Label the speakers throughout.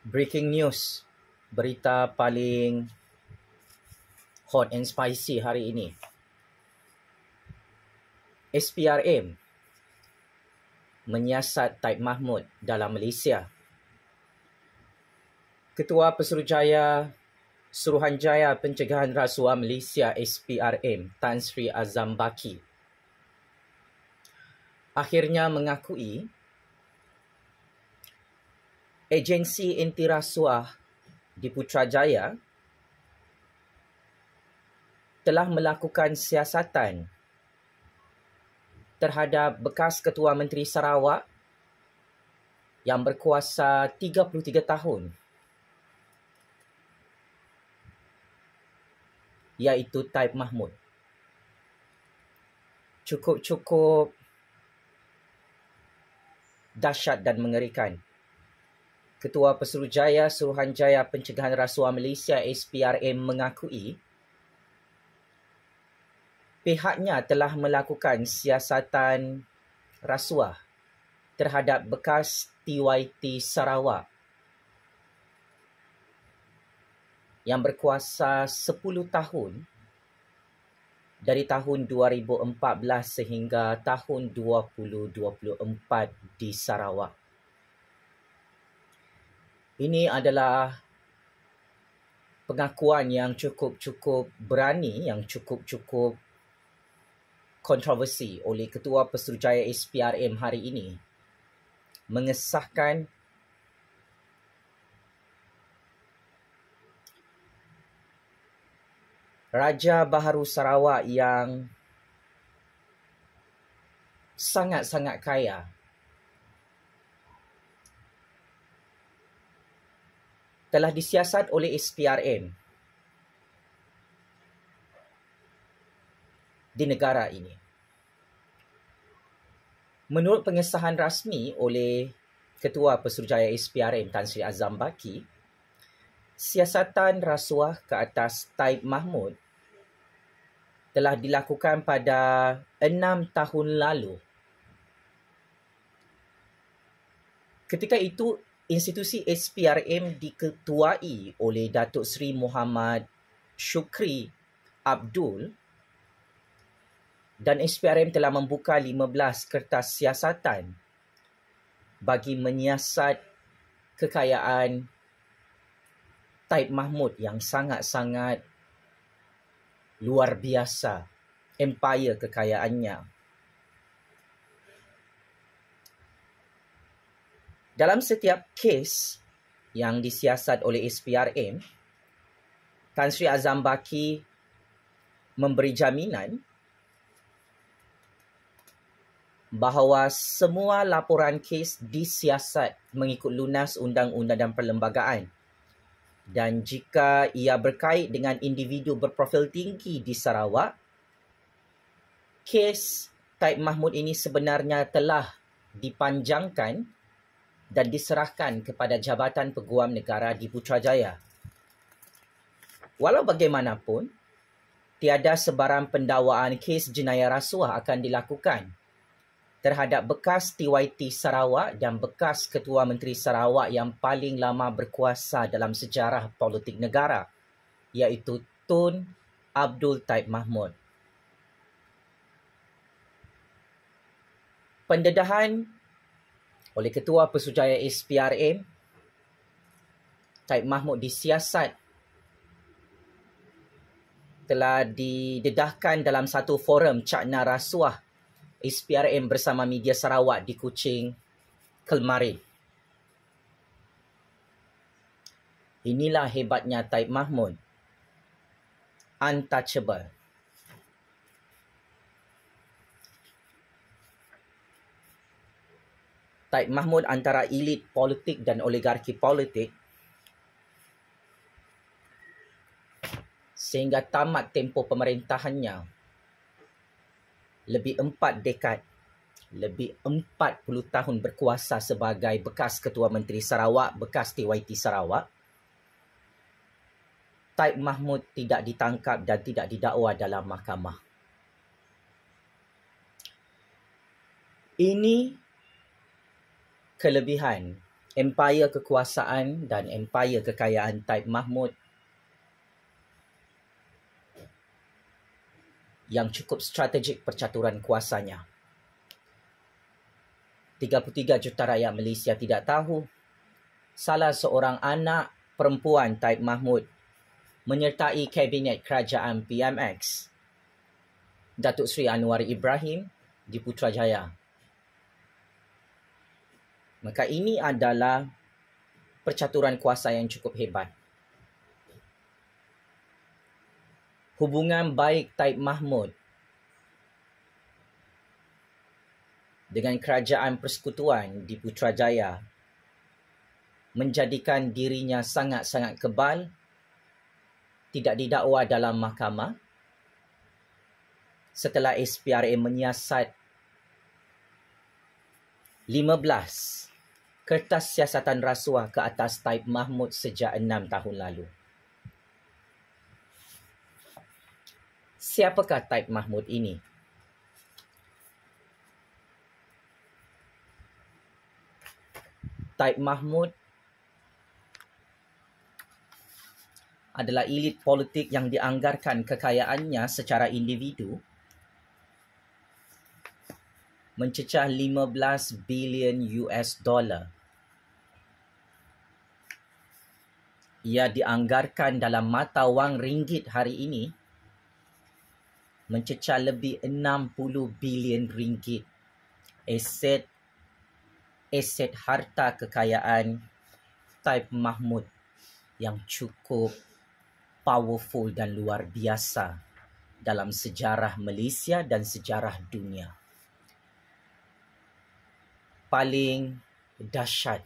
Speaker 1: Breaking news, berita paling hot and spicy hari ini. SPRM menyiasat Taib Mahmud dalam Malaysia. Ketua Suruhanjaya Pencegahan Rasuah Malaysia SPRM, Tan Sri Azam Baki, akhirnya mengakui agensi anti rasuah di Putrajaya telah melakukan siasatan terhadap bekas Ketua Menteri Sarawak yang berkuasa 33 tahun, iaitu Taib Mahmud. Cukup dahsyat dan mengerikan. Ketua Suruhanjaya Pencegahan Rasuah Malaysia SPRM mengakui pihaknya telah melakukan siasatan rasuah terhadap bekas TYT Sarawak yang berkuasa 10 tahun dari tahun 2014 sehingga tahun 2024 di Sarawak. Ini adalah pengakuan yang cukup berani, yang cukup kontroversi oleh Ketua Pesuruhjaya SPRM hari ini, mengesahkan Raja Baharu Sarawak yang sangat kaya telah disiasat oleh SPRM di negara ini. Menurut pengesahan rasmi oleh Ketua Pesuruhjaya SPRM Tan Sri Azam Baki, siasatan rasuah ke atas Taib Mahmud telah dilakukan pada 6 tahun lalu. Ketika itu, institusi SPRM diketuai oleh Datuk Seri Muhammad Shukri Abdul dan SPRM telah membuka 15 kertas siasatan bagi menyiasat kekayaan Taib Mahmud yang sangat luar biasa, empire kekayaannya. Dalam setiap kes yang disiasat oleh SPRM, Tan Sri Azam Baki memberi jaminan bahawa semua laporan kes disiasat mengikut lunas undang-undang dan perlembagaan. Dan jika ia berkait dengan individu berprofil tinggi di Sarawak, kes Taib Mahmud ini sebenarnya telah dipanjangkan dan diserahkan kepada Jabatan Peguam Negara di Putrajaya. Walau bagaimanapun, tiada sebarang pendakwaan kes jenayah rasuah akan dilakukan terhadap bekas TYT Sarawak dan bekas Ketua Menteri Sarawak yang paling lama berkuasa dalam sejarah politik negara, iaitu Tun Abdul Taib Mahmud. Pendedahan oleh Ketua Pesuruhjaya SPRM, Taib Mahmud disiasat telah didedahkan dalam satu forum cakna rasuah SPRM bersama media Sarawak di Kuching kemarin. Inilah hebatnya Taib Mahmud. Untouchable. Taib Mahmud antara elit politik dan oligarki politik sehingga tamat tempoh pemerintahannya lebih 4 dekad, lebih 40 tahun berkuasa sebagai bekas Ketua Menteri Sarawak, bekas TYT Sarawak. Taib Mahmud tidak ditangkap dan tidak didakwa dalam mahkamah. Ini kelebihan empire kekuasaan dan empire kekayaan Taib Mahmud yang cukup strategik percaturan kuasanya. 33 juta rakyat Malaysia tidak tahu salah seorang anak perempuan Taib Mahmud menyertai Kabinet Kerajaan PMX, Datuk Seri Anwar Ibrahim di Putrajaya. Maka ini adalah percaturan kuasa yang cukup hebat. Hubungan baik Taib Mahmud dengan Kerajaan Persekutuan di Putrajaya menjadikan dirinya sangat-sangat kebal, tidak didakwa dalam mahkamah setelah SPRM menyiasat 15 kertas siasatan rasuah ke atas Taib Mahmud sejak 6 tahun lalu. Siapakah Taib Mahmud ini? Taib Mahmud adalah elit politik yang dianggarkan kekayaannya secara individu mencecah 15 bilion US dollar. Ia dianggarkan dalam mata wang ringgit hari ini mencecah lebih 60 bilion ringgit aset harta kekayaan Taib Mahmud yang cukup powerful dan luar biasa dalam sejarah Malaysia dan sejarah dunia. Paling dahsyat,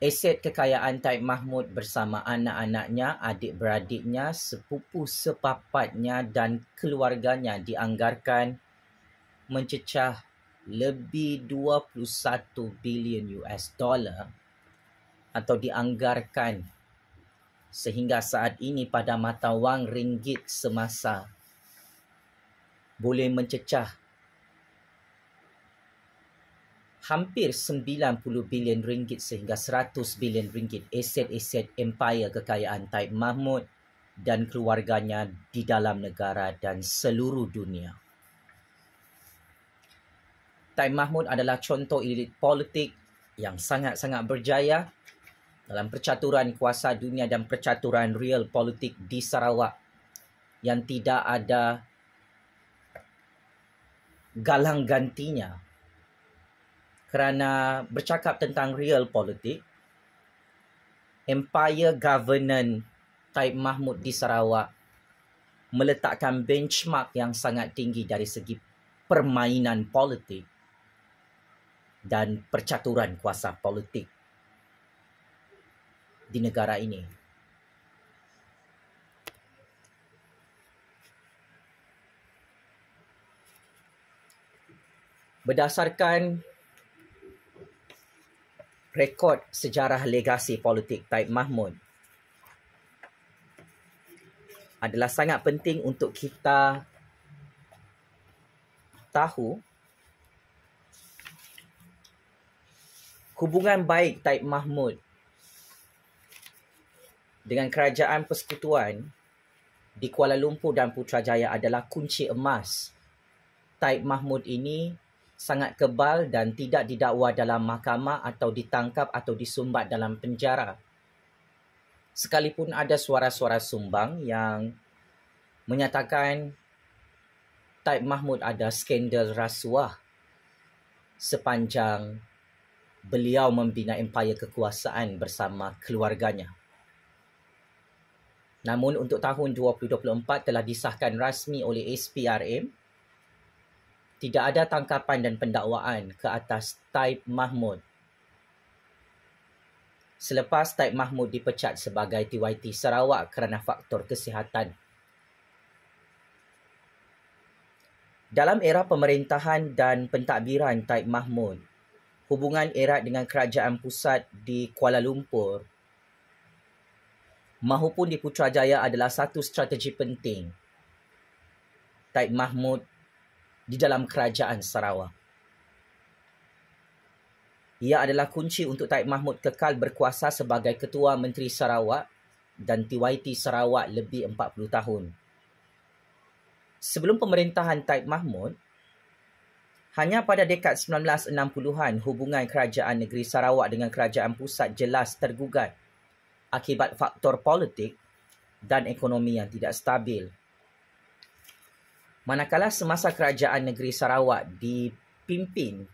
Speaker 1: aset kekayaan Taib Mahmud bersama anak-anaknya, adik-beradiknya, sepupu sepapatnya dan keluarganya dianggarkan mencecah lebih 21 bilion US dollar atau dianggarkan sehingga saat ini pada mata wang ringgit semasa boleh mencecah hampir 90 bilion ringgit sehingga 100 bilion ringgit aset-aset empire kekayaan Taib Mahmud dan keluarganya di dalam negara dan seluruh dunia. Taib Mahmud adalah contoh elit politik yang sangat-sangat berjaya dalam percaturan kuasa dunia dan percaturan real politik di Sarawak yang tidak ada galang gantinya. Kerana bercakap tentang real politik, empire governance Taib Mahmud di Sarawak meletakkan benchmark yang sangat tinggi dari segi permainan politik dan percaturan kuasa politik di negara ini. Berdasarkan rekod sejarah legasi politik Taib Mahmud, adalah sangat penting untuk kita tahu hubungan baik Taib Mahmud dengan Kerajaan Persekutuan di Kuala Lumpur dan Putrajaya adalah kunci emas. Taib Mahmud ini sangat kebal dan tidak didakwa dalam mahkamah atau ditangkap atau disumbat dalam penjara. Sekalipun ada suara-suara sumbang yang menyatakan Taib Mahmud ada skandal rasuah sepanjang beliau membina empire kekuasaan bersama keluarganya. Namun untuk tahun 2024 telah disahkan rasmi oleh SPRM, tidak ada tangkapan dan pendakwaan ke atas Taib Mahmud selepas Taib Mahmud dipecat sebagai TYT Sarawak kerana faktor kesihatan. Dalam era pemerintahan dan pentadbiran Taib Mahmud, hubungan erat dengan kerajaan pusat di Kuala Lumpur mahupun di Putrajaya adalah satu strategi penting Taib Mahmud di dalam kerajaan Sarawak. Ia adalah kunci untuk Taib Mahmud kekal berkuasa sebagai Ketua Menteri Sarawak dan TYT Sarawak lebih 40 tahun. Sebelum pemerintahan Taib Mahmud, hanya pada dekad 1960-an hubungan Kerajaan Negeri Sarawak dengan Kerajaan Pusat jelas tergugat akibat faktor politik dan ekonomi yang tidak stabil. Manakala semasa Kerajaan Negeri Sarawak dipimpin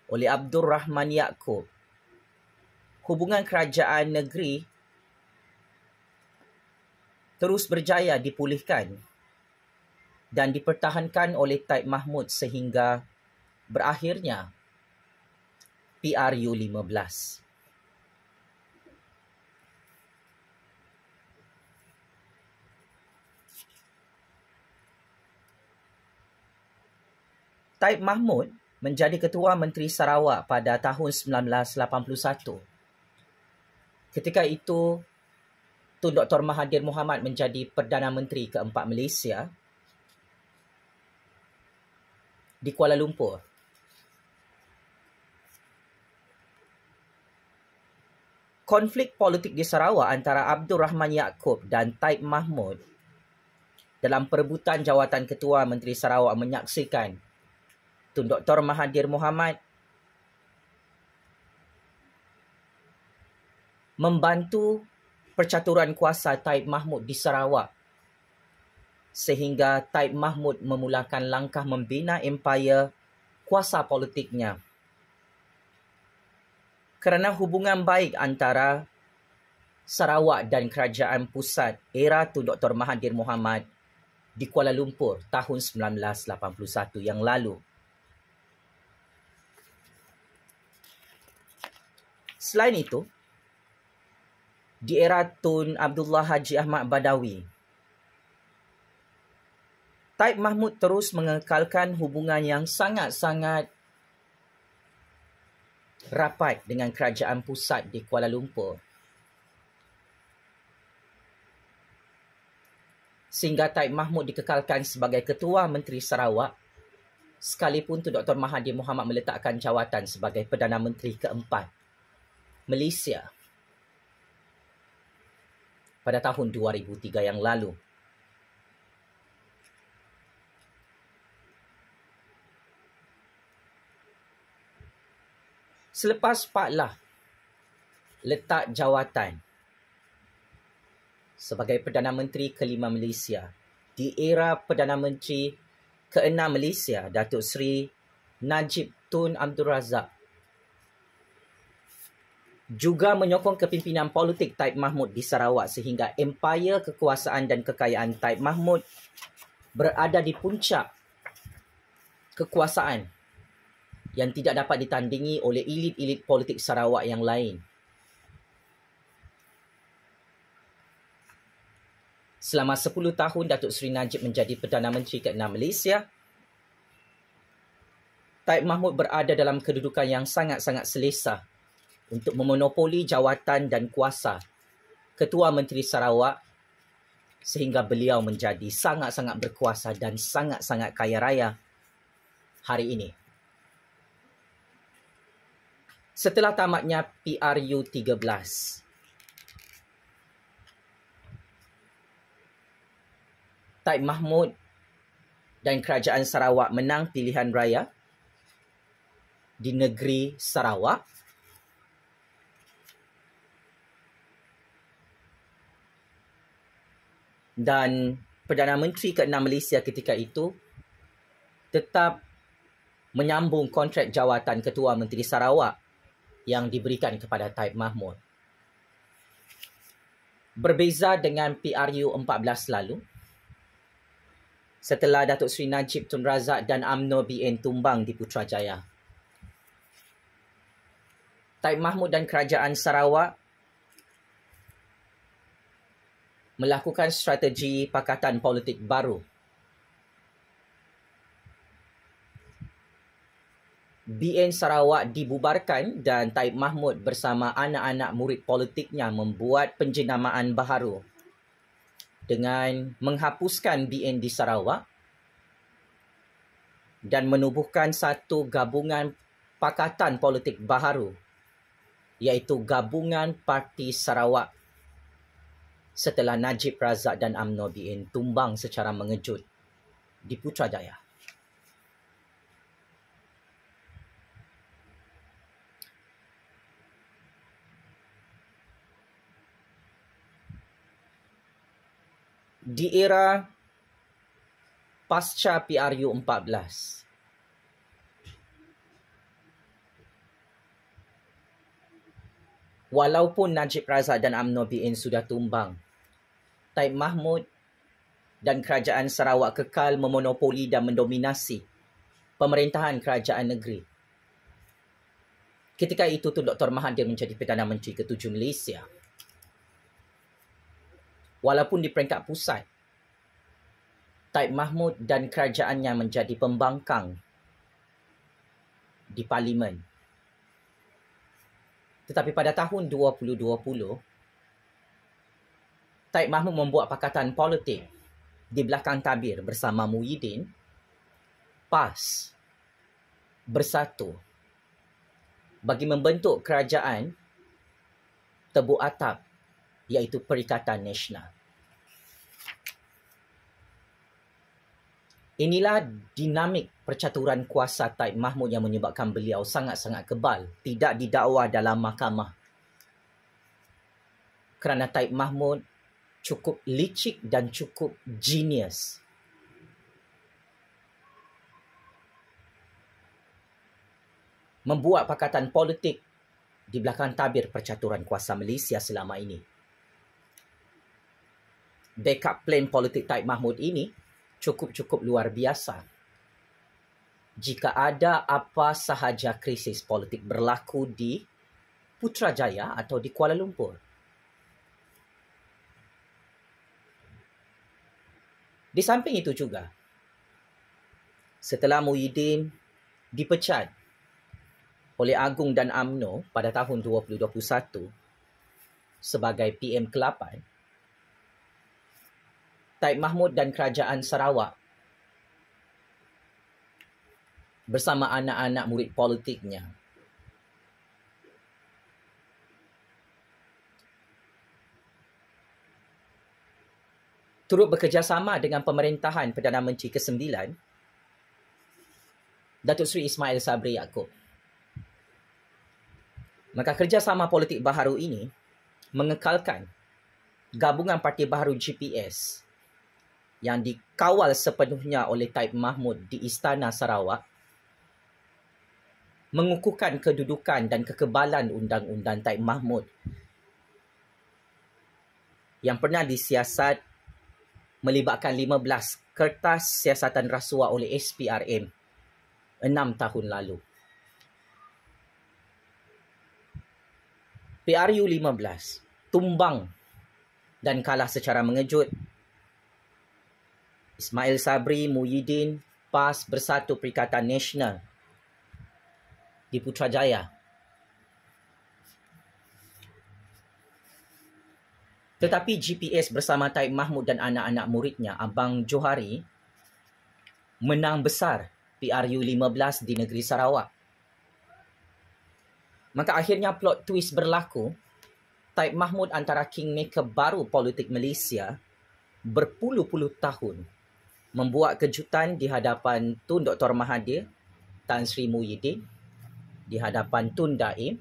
Speaker 1: oleh Abdul Rahman Yaakob, hubungan kerajaan negeri terus berjaya dipulihkan dan dipertahankan oleh Taib Mahmud sehingga berakhirnya PRU 15. Taib Mahmud menjadi Ketua Menteri Sarawak pada tahun 1981. Ketika itu, Tun Dr. Mahathir Mohamad menjadi Perdana Menteri keempat Malaysia di Kuala Lumpur. Konflik politik di Sarawak antara Abdul Rahman Yaakob dan Taib Mahmud dalam perebutan jawatan Ketua Menteri Sarawak menyaksikan Tun Dr. Mahathir Mohamad membantu percaturan kuasa Taib Mahmud di Sarawak sehingga Taib Mahmud memulakan langkah membina empayar kuasa politiknya. Kerana hubungan baik antara Sarawak dan Kerajaan Pusat era Tun Dr. Mahathir Mohamad di Kuala Lumpur tahun 1981 yang lalu. Selain itu, di era Tun Abdullah Haji Ahmad Badawi, Taib Mahmud terus mengekalkan hubungan yang sangat-sangat rapat dengan Kerajaan Pusat di Kuala Lumpur. Sehingga Taib Mahmud dikekalkan sebagai Ketua Menteri Sarawak, sekalipun Tun Dr. Mahathir Mohamad meletakkan jawatan sebagai Perdana Menteri keempat Malaysia pada tahun 2003 yang lalu. Selepas Pak Lah letak jawatan sebagai Perdana Menteri kelima Malaysia di era Perdana Menteri keenam Malaysia, Datuk Seri Najib Tun Abdul Razak, juga menyokong kepimpinan politik Taib Mahmud di Sarawak sehingga empayar kekuasaan dan kekayaan Taib Mahmud berada di puncak kekuasaan yang tidak dapat ditandingi oleh elit-elit politik Sarawak yang lain. Selama 10 tahun Datuk Seri Najib menjadi Perdana Menteri ke-6 Malaysia, Taib Mahmud berada dalam kedudukan yang sangat-sangat selesa untuk memonopoli jawatan dan kuasa Ketua Menteri Sarawak sehingga beliau menjadi sangat-sangat berkuasa dan sangat-sangat kaya raya hari ini. Setelah tamatnya PRU 13, Taib Mahmud dan Kerajaan Sarawak menang pilihan raya di negeri Sarawak dan Perdana Menteri ke-6 Malaysia ketika itu tetap menyambung kontrak jawatan Ketua Menteri Sarawak yang diberikan kepada Taib Mahmud. Berbeza dengan PRU 14 lalu, setelah Datuk Seri Najib Tun Razak dan UMNO BN tumbang di Putrajaya, Taib Mahmud dan Kerajaan Sarawak melakukan strategi pakatan politik baru. BN Sarawak dibubarkan dan Taib Mahmud bersama anak-anak murid politiknya membuat penjenamaan baharu dengan menghapuskan BN di Sarawak dan menubuhkan satu gabungan pakatan politik baharu iaitu Gabungan Parti Sarawak setelah Najib Razak dan UMNO BN tumbang secara mengejut di Putrajaya. Di era pasca PRU 14, walaupun Najib Razak dan UMNO BN sudah tumbang, Taib Mahmud dan Kerajaan Sarawak kekal memonopoli dan mendominasi pemerintahan kerajaan negeri. Ketika itu Tun Dr. Mahathir menjadi Perdana Menteri ke-7 Malaysia. Walaupun di peringkat pusat, Taib Mahmud dan kerajaannya menjadi pembangkang di Parlimen. Tetapi pada tahun 2020, Taib Mahmud membuat pakatan politik di belakang tabir bersama Muhyiddin, PAS bersatu bagi membentuk kerajaan tebuk atap, iaitu Perikatan Nasional. Inilah dinamik percaturan kuasa Taib Mahmud yang menyebabkan beliau sangat-sangat kebal, tidak didakwa dalam mahkamah. Kerana Taib Mahmud cukup licik dan cukup genius. Membuat pakatan politik di belakang tabir percaturan kuasa Malaysia selama ini. Backup plan politik Taib Mahmud ini cukup luar biasa. Jika ada apa sahaja krisis politik berlaku di Putrajaya atau di Kuala Lumpur. Di samping itu juga, setelah Muhyiddin dipecat oleh Agung dan UMNO pada tahun 2021 sebagai PM ke-8, Taib Mahmud dan Kerajaan Sarawak bersama anak-anak murid politiknya turut bekerjasama dengan pemerintahan Perdana Menteri ke-9 Datuk Seri Ismail Sabri Yaakob. Maka kerjasama politik baharu ini mengekalkan gabungan parti baharu GPS yang dikawal sepenuhnya oleh Taib Mahmud di Istana Sarawak, mengukuhkan kedudukan dan kekebalan undang-undang Taib Mahmud yang pernah disiasat melibatkan 15 kertas siasatan rasuah oleh SPRM 6 tahun lalu. PRU 15 tumbang dan kalah secara mengejut. Ismail Sabri, Muhyiddin, PAS bersatu Perikatan Nasional di Putrajaya. Tetapi GPS bersama Taib Mahmud dan anak-anak muridnya, Abang Johari, menang besar PRU 15 di negeri Sarawak. Maka akhirnya plot twist berlaku. Taib Mahmud antara kingmaker baru politik Malaysia berpuluh-puluh tahun membuat kejutan di hadapan Tun Dr. Mahathir, Tan Sri Muhyiddin, di hadapan Tun Daim,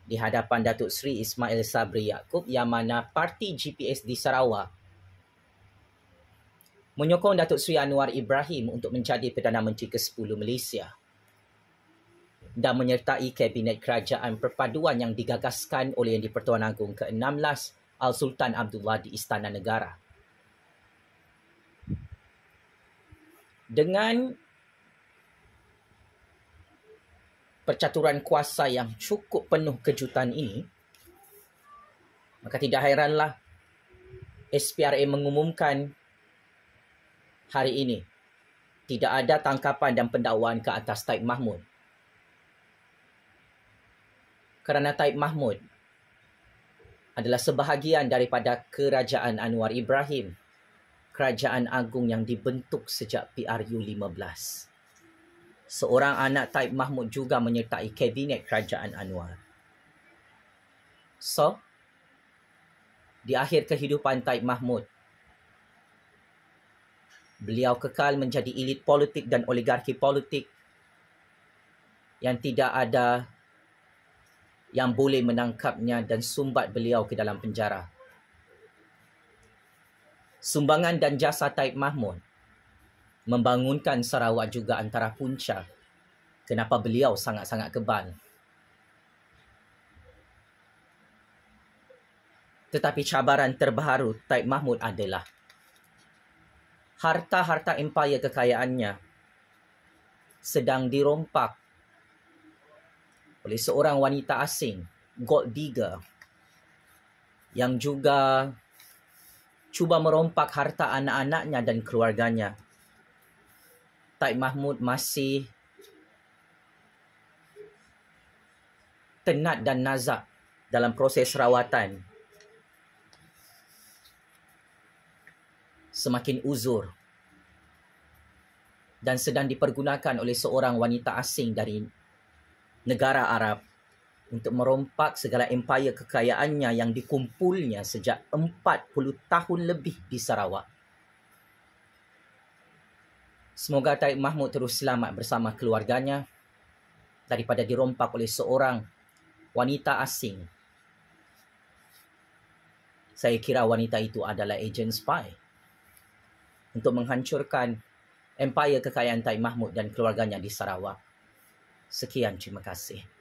Speaker 1: di hadapan Datuk Seri Ismail Sabri Yaakob, yang mana parti GPS di Sarawak menyokong Datuk Seri Anwar Ibrahim untuk menjadi Perdana Menteri ke-10 Malaysia dan menyertai Kabinet Kerajaan Perpaduan yang digagaskan oleh Yang di-Pertuan Agong ke-16 Al-Sultan Abdullah di Istana Negara. Dengan percaturan kuasa yang cukup penuh kejutan ini, maka tidak hairanlah SPRM mengumumkan hari ini tidak ada tangkapan dan pendakwaan ke atas Taib Mahmud. Kerana Taib Mahmud adalah sebahagian daripada Kerajaan Anwar Ibrahim, Kerajaan Agung yang dibentuk sejak PRU 15. Seorang anak Taib Mahmud juga menyertai Kabinet Kerajaan Anwar. So, di akhir kehidupan Taib Mahmud, beliau kekal menjadi elit politik dan oligarki politik yang tidak ada yang boleh menangkapnya dan sumbat beliau ke dalam penjara. Sumbangan dan jasa Taib Mahmud membangunkan Sarawak juga antara punca kenapa beliau sangat-sangat kebal. Tetapi cabaran terbaru Taib Mahmud adalah harta-harta empayar kekayaannya sedang dirompak oleh seorang wanita asing, gold digger, yang juga cuba merompak harta anak-anaknya dan keluarganya. Taib Mahmud masih tenat dan nazak dalam proses rawatan. Semakin uzur dan sedang dipergunakan oleh seorang wanita asing dari negara Arab untuk merompak segala empayar kekayaannya yang dikumpulnya sejak 40 tahun lebih di Sarawak. Semoga Taib Mahmud terus selamat bersama keluarganya daripada dirompak oleh seorang wanita asing. Saya kira wanita itu adalah ejen spy untuk menghancurkan empayar kekayaan Taib Mahmud dan keluarganya di Sarawak. Sekian, terima kasih.